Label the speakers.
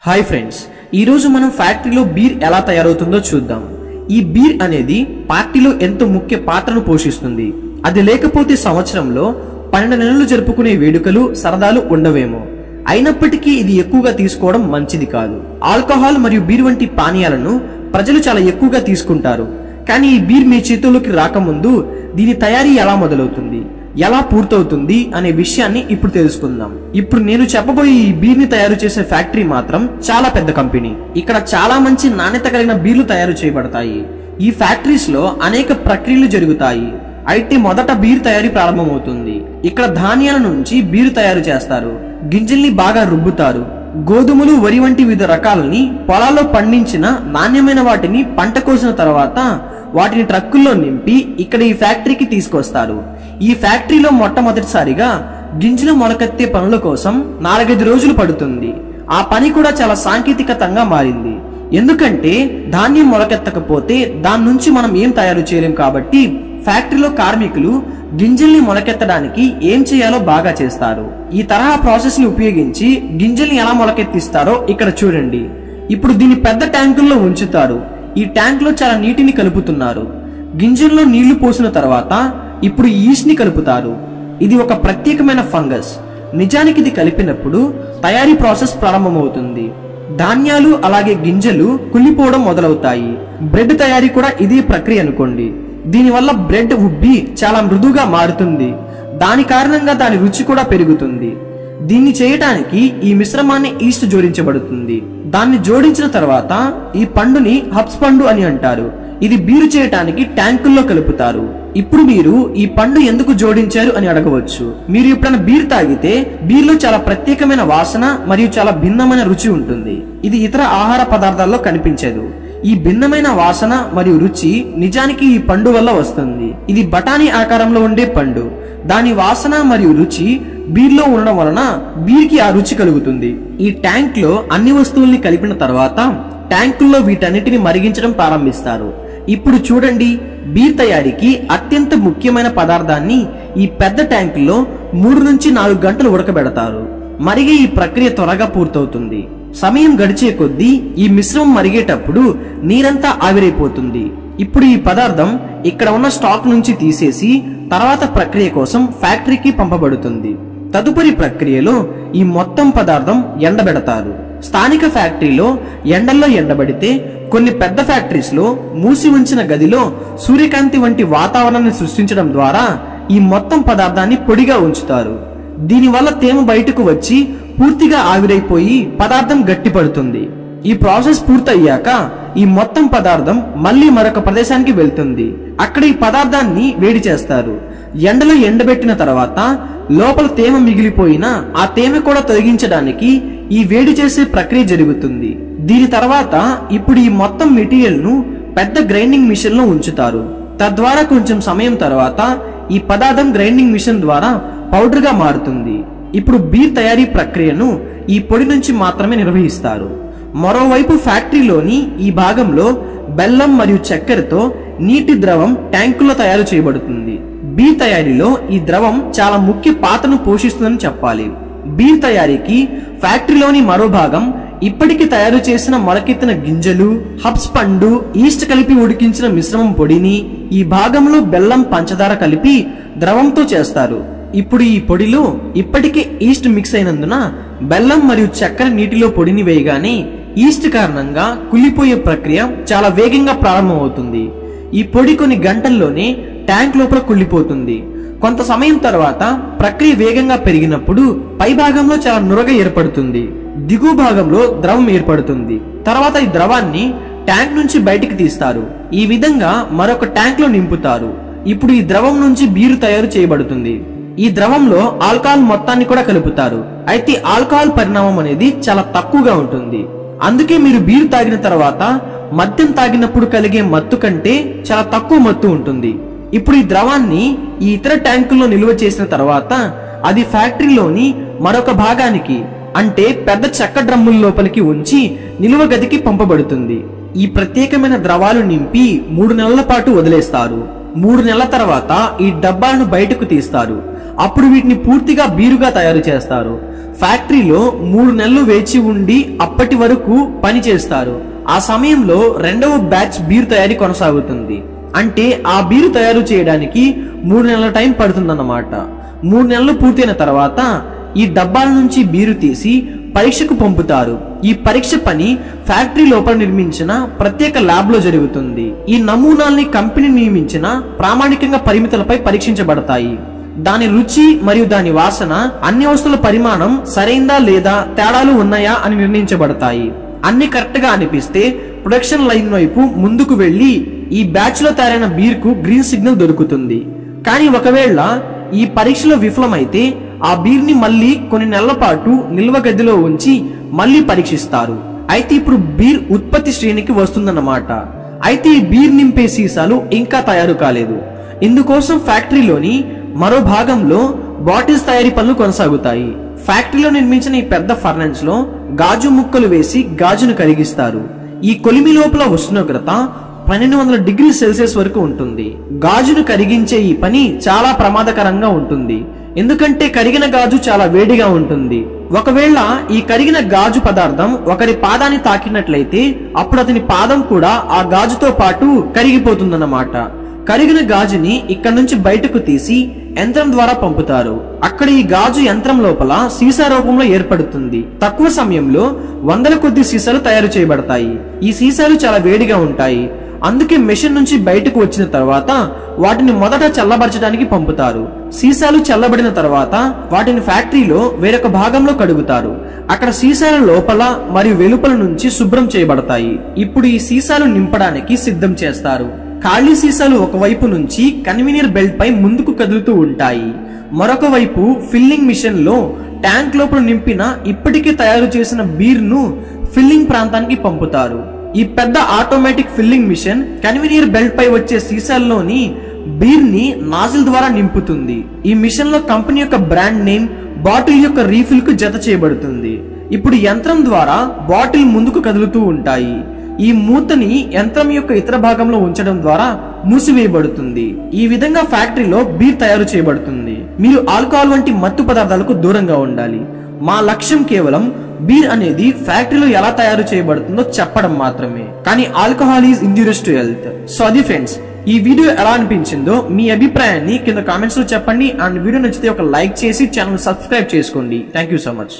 Speaker 1: Hi friends, ఈ రోజు మనం ఫ్యాక్టరీలో బీర్ ఎలా తయారవుతుందో చూద్దాం. ఈ బీర్ అనేది పార్టీలో ఎంతో ముఖ్య పాత్రను పోషిస్తుంది. అది లేకపోతే సంవత్సరంలో 12 నెలలు జరుపుకునే వేడుకలు సరదాలు ఉండవేమో. అయినప్పటికీ ఇది ఎక్కువగా తీసుకోవడం మంచిది కాదు. ఆల్కహాల్ మరియు బీర్ వంటి పానీయాలను ప్రజలు చాలా ఎక్కువగా తీసుకుంటారు. కానీ ఈ బీర్ మీ చేతుల్లోకి రాకముందు దీని తయారీ ఎలా మొదలవుతుంది, ఎలా పూర్తవుతుంది అనే విషయాన్ని ఇప్పుడు తెలుసుకుందాం. ఇప్పుడు నేను చెప్పబోయే ఈ బీర్ ని తయారు చేసే ఫ్యాక్టరీ మాత్రం చాలా పెద్ద కంపెనీ. ఇక్కడ చాలా మంచి నాణ్యత కలిగిన బీర్లు తయారు చేయబడతాయి. ఈ ఫ్యాక్టరీస్ లో అనేక ప్రక్రియలు జరుగుతాయి. అయితే మొదట బీర్ తయారీ ప్రారంభమవుతుంది. ఇక్కడ ధాన్యాల నుంచి బీరు తయారు చేస్తారు. గింజల్ని బాగా రుబ్బుతారు. గోధుమలు, వరి వంటి వివిధ రకాలని పొలాల్లో పండించిన నాణ్యమైన వాటిని పంట కోసిన తర్వాత వాటిని ట్రక్కుల్లో నింపి ఇక్కడ ఈ ఫ్యాక్టరీకి తీసుకొస్తారు. ఈ ఫ్యాక్టరీలో మొట్టమొదటిసారిగా గింజలు మొలకెత్తే పనుల కోసం 4-5 రోజులు పడుతుంది. ఆ పని కూడా చాలా సాంకేతికతంగా మారింది. ఎందుకంటే ధాన్యం మొలకెత్తకపోతే దాని నుంచి మనం ఏం తయారు చేయలేం. కాబట్టి ఫ్యాక్టరీలో కార్మికులు గింజల్ని మొలకెత్తడానికి ఏం చేయాలో బాగా చేస్తారు. ఈ తరహా ప్రాసెస్ ని ఉపయోగించి గింజల్ని ఎలా మొలకెత్తిస్తారో ఇక్కడ చూడండి. ఇప్పుడు దీన్ని పెద్ద ట్యాంకుల్లో ఉంచుతారు. ఈ ట్యాంక్ లో చాలా నీటిని కలుపుతున్నారు. గింజల్లో నీళ్లు పోసిన తర్వాత ఇప్పుడు ఈస్ట్ ని కలుపుతారు. ఇది ఒక ప్రత్యేకమైన ఫంగస్. నిజానికి ఇది కలిపినప్పుడు తయారీ ప్రాసెస్ ప్రారంభమవుతుంది. ధాన్యాలు అలాగే గింజలు కుళ్ళిపోవడం మొదలవుతాయి. బ్రెడ్ తయారీ కూడా ఇదే ప్రక్రియ అనుకోండి. దీనివల్ల బ్రెడ్ ఉబ్బి చాలా మృదువుగా మారుతుంది. దాని కారణంగా దాని రుచి కూడా పెరుగుతుంది. దీన్ని చేయటానికి ఈ మిశ్రమాన్ని ఈస్ట్ జోడించబడుతుంది. దాన్ని జోడించిన తర్వాత ఈ పండుని హబ్స్ పండు అని అంటారు. ఇది బీరు చేయటానికి ట్యాంకుల్లో కలుపుతారు. ఇప్పుడు మీరు ఈ పండు ఎందుకు జోడించారు అని అడగవచ్చు. మీరు ఎప్పుడైనా బీర్ తాగితే బీర్లో చాలా ప్రత్యేకమైన వాసన మరియు చాలా భిన్నమైన రుచి ఉంటుంది. ఇది ఇతర ఆహార పదార్థాల్లో కనిపించదు. ఈ భిన్నమైన వాసన మరియు రుచి నిజానికి ఈ పండు వల్ల వస్తుంది. ఇది బఠానీ ఆకారంలో ఉండే పండు. దాని వాసన మరియు రుచి బీర్లో ఉండడం వలన బీర్కి ఆ రుచి కలుగుతుంది. ఈ ట్యాంక్ లో అన్ని వస్తువుల్ని కలిపిన తర్వాత ట్యాంకుల్లో వీటన్నిటిని మరిగించడం ప్రారంభిస్తారు. ఇప్పుడు చూడండి, బీర్ తయారీకి అత్యంత ముఖ్యమైన పదార్థాన్ని ఈ పెద్ద ట్యాంకుల్లో 3 నుంచి 4 గంటలు ఉడకబెడతారు. మరిగే ఈ ప్రక్రియ త్వరగా పూర్తవుతుంది. సమయం గడిచే కొద్దీ ఈ మిశ్రమం మరిగేటప్పుడు నీరంతా ఆవిరైపోతుంది. ఇప్పుడు ఈ పదార్థం ఇక్కడ ఉన్న స్టాక్ నుంచి తీసేసి తర్వాత ప్రక్రియ కోసం ఫ్యాక్టరీకి పంపబడుతుంది. తదుపరి ప్రక్రియలో ఈ మొత్తం పదార్థం ఎండబెడతారు. స్థానిక ఫ్యాక్టరీలో ఎండల్లో ఎండబడితే కొన్ని పెద్ద ఫ్యాక్టరీస్ లో మూసి ఉంచిన గదిలో సూర్యకాంతి వంటి వాతావరణాన్ని సృష్టించడం ద్వారా ఈ మొత్తం పదార్థాన్ని పొడిగా ఉంచుతారు. దీనివల్ల తేమ బయటకు వచ్చి పూర్తిగా ఆవిరైపోయి పదార్థం గట్టిపడుతుంది. ఈ ప్రాసెస్ పూర్తయ్యాక ఈ మొత్తం పదార్థం మళ్ళీ మరొక ప్రదేశానికి వెళ్తుంది. అక్కడ ఈ పదార్థాన్ని వేడి చేస్తారు. ఎండలో ఎండబెట్టిన తర్వాత లోపల తేమ మిగిలిపోయినా ఆ తేమ కూడా తొలగించడానికి ఈ వేడి చేసే ప్రక్రియ జరుగుతుంది. దీని తర్వాత ఇప్పుడు ఈ మొత్తం మెటీరియల్ ను పెద్ద గ్రైండింగ్ మిషన్ లో ఉంచుతారు. తద్వారా కొంచెం సమయం తర్వాత ఈ పదార్థం గ్రైండింగ్ మిషన్ ద్వారా పౌడర్ గా మారుతుంది. ఇప్పుడు బీర్ తయారీ ప్రక్రియను ఈ పొడి నుంచి మాత్రమే నిర్వహిస్తారు. మరోవైపు ఫ్యాక్టరీలోని ఈ భాగంలో బెల్లం మరియు చక్కెరతో నీటి ద్రవం ట్యాంకులో తయారు చేయబడుతుంది. బీర్ తయారీలో ఈ ద్రవం చాలా ముఖ్య పాత్రను పోషిస్తుందని చెప్పాలి. బీర్ తయారీకి ఫ్యాక్టరీలోని మరో భాగం ఇప్పటికి తయారు చేసిన మొలకెత్తిన గింజలు, హబ్స్ పండు, ఈస్ట్ కలిపి ఉడికించిన మిశ్రమం పొడిని ఈ భాగంలో బెల్లం, పంచదార కలిపి ద్రవంతో చేస్తారు. ఇప్పుడు ఈ పొడిలో ఇప్పటికే ఈస్ట్ మిక్స్ అయినందున బెల్లం మరియు చక్కెర నీటిలో పొడిని వేయగానే ఈస్ట్ కారణంగా కుళ్ళిపోయే ప్రక్రియ చాలా వేగంగా ప్రారంభమవుతుంది. ఈ పొడి కొన్ని గంటల్లోనే ట్యాంక్ లోపల కుళ్ళిపోతుంది. కొంత సమయం తర్వాత ప్రక్రియ వేగంగా పెరిగినప్పుడు పై భాగంలో చాలా నురగ ఏర్పడుతుంది. దిగువ భాగంలో ద్రవం ఏర్పడుతుంది. తర్వాత ఈ ద్రవాన్ని ట్యాంక్ నుంచి బయటికి తీస్తారు. ఈ విధంగా మరొక ట్యాంక్ లో నింపుతారు. ఇప్పుడు ఈ ద్రవం నుంచి బీరు తయారు చేయబడుతుంది. ఈ ద్రవంలో ఆల్కహాల్ మొత్తాన్ని కూడా కలుపుతారు. అయితే ఆల్కహాల్ పరిణామం అనేది చాలా తక్కువగా ఉంటుంది. అందుకే మీరు బీరు తాగిన తర్వాత మద్యం తాగినప్పుడు కలిగే మత్తు కంటే చాలా తక్కువ మత్తు ఉంటుంది. ఇప్పుడు ఈ ద్రవాన్ని ఈ ఇతర ట్యాంకుల్లో నిల్వ చేసిన తర్వాత అది ఫ్యాక్టరీలోని మరొక భాగానికి, అంటే పెద్ద చెక్క డ్రమ్ముల లోపలికి ఉంచి నిల్వ గదికి పంపబడుతుంది. ఈ ప్రత్యేకమైన ద్రవాలు నింపి 3 నెలల పాటు వదిలేస్తారు. 3 నెలల తర్వాత ఈ డబ్బాలను బయటకు తీస్తారు. అప్పుడు వీటిని పూర్తిగా బీరుగా తయారు చేస్తారు. ఫ్యాక్టరీలో 3 నెలలు వేచి ఉండి అప్పటి వరకు పని చేస్తారు. ఆ సమయంలో రెండవ బ్యాచ్ బీరు తయారీ కొనసాగుతుంది. అంటే ఆ బీరు తయారు చేయడానికి 3 నెలల టైం పడుతుందన్నమాట. 3 నెలలు పూర్తయిన తర్వాత ఈ డబ్బాల నుంచి బీరు తీసి పరీక్షకు పంపుతారు. ఈ పరీక్ష పని ఫ్యాక్టరీ లోపల నిర్మించిన ప్రత్యేక ల్యాబ్ లో జరుగుతుంది. ఈ నమూనాల్ని కంపెనీ నియమించిన ప్రామాణికంగా పరిమితులపై పరీక్షించబడతాయి. దాని రుచి మరియు దాని వాసన, అన్ని వస్తువుల పరిమాణం సరైందా లేదా తేడాలు ఉన్నాయా అని నిర్ణయించబడతాయి. అన్ని కరెక్ట్ గా అనిపిస్తే ప్రొడక్షన్ లైన్ వైపు ముందుకు వెళ్లి ఈ బ్యాచ్ లో తయారైన బీర్ కు గ్రీన్ సిగ్నల్ దొరుకుతుంది. కానీ ఒకవేళ ఈ పరీక్షలో విఫలమైతే ఆ బీర్ ని మళ్ళీ కొన్ని నెలల పాటు నిల్వ గదిలో ఉంచి మళ్ళీ పరీక్షిస్తారు. అయితే ఇప్పుడు బీర్ ఉత్పత్తి శ్రేణికి వస్తుందన్నమాట. అయితే ఈ బీర్ నింపే సీసాలు ఇంకా తయారు కాలేదు. ఇందుకోసం ఫ్యాక్టరీలోని మరో భాగంలో బాటిల్స్ తయారీ పనులు కొనసాగుతాయి. ఫ్యాక్టరీలో నిర్మించిన ఈ పెద్ద ఫర్నెన్స్ లో గాజు ముక్కలు వేసి గాజును కరిగిస్తారు. ఈ కొలిమి లోపల ఉష్ణోగ్రత 1200 డిగ్రీల సెల్సియస్ వరకు ఉంటుంది. గాజును కరిగించే ఈ పని చాలా ప్రమాదకరంగా ఉంటుంది. ఎందుకంటే కరిగిన గాజు చాలా వేడిగా ఉంటుంది. ఒకవేళ ఈ కరిగిన గాజు పదార్థం ఒకరి పాదాన్ని తాకినట్లయితే అప్పుడు అతని పాదం కూడా ఆ గాజుతో పాటు కరిగిపోతుందన్నమాట. కరిగిన గాజుని ఇక్కడి నుంచి బయటకు తీసి యంత్రం ద్వారా పంపుతారు. అక్కడ ఈ గాజు యంత్రం లోపల సీసా రూపంలో ఏర్పడుతుంది. తక్కువ సమయంలో వందల కొద్ది సీసాలు తయారు చేయబడతాయి. ఈ సీసాలు చాలా వేడిగా ఉంటాయి. అందుకే మెషిన్ నుంచి బయటకు వచ్చిన తర్వాత వాటిని మొదట చల్లబరచడానికి పంపుతారు. సీసాలు చల్లబడిన తర్వాత వాటిని ఫ్యాక్టరీలో వేరొక భాగంలో కడుగుతారు. అక్కడ సీసాల లోపల మరియు వెలుపల నుంచి శుభ్రం చేయబడతాయి. ఇప్పుడు ఈ సీసాలు నింపడానికి సిద్ధం చేస్తారు. ఖాళీ సీసాలు ఒకవైపు నుంచి కన్వీనియర్ బెల్ట్ పై ముందుకు కదులుతూ ఉంటాయి. మరొక వైపు ఫిల్లింగ్ మిషన్ లో ట్యాంక్ లోపల నింపిన ఇప్పటికే తయారు చేసిన బీర్ ను ఫిల్లింగ్ ప్రాంతానికి పంపుతారు. ఈ పెద్ద automatic filling machine conveyor belt పై వచ్చే సీసాల్లోని బీర్ ని నాజిల్ ద్వారా నింపుతుంది. ఈ మిషన్ లో కంపెనీ యొక్క బ్రాండ్ నేమ్ బాటిల్ యొక్క రీఫిల్ కు జత చేయబడుతుంది. ఇప్పుడు యంత్రం ద్వారా బాటిల్ ముందుకు కదులుతూ ఉంటాయి. ఈ మూతని యంత్రం యొక్క ఇతర భాగంలో ఉంచడం ద్వారా మూసివేయబడుతుంది. ఈ విధంగా ఫ్యాక్టరీలో బీర్ తయారు చేయబడుతుంది. మీరు ఆల్కహాల్ వంటి మత్తు పదార్థాలకు దూరంగా ఉండాలి. మా లక్ష్యం కేవలం బీర్ అనేది ఫ్యాక్టరీలో ఎలా తయారు చేయబడుతుందో చెప్పడం మాత్రమే. కానీ alcohol is injurious to health. So అది ఫ్రెండ్స్, ఈ వీడియో ఎలా అనిపించిందో మీ అభిప్రాయాన్ని కింద కామెంట్స్ లో చెప్పండి. అండ్ వీడియో నచ్చితే ఒక లైక్ చేసి ఛానల్ సబ్స్క్రైబ్ చేసుకోండి. Thank you so much.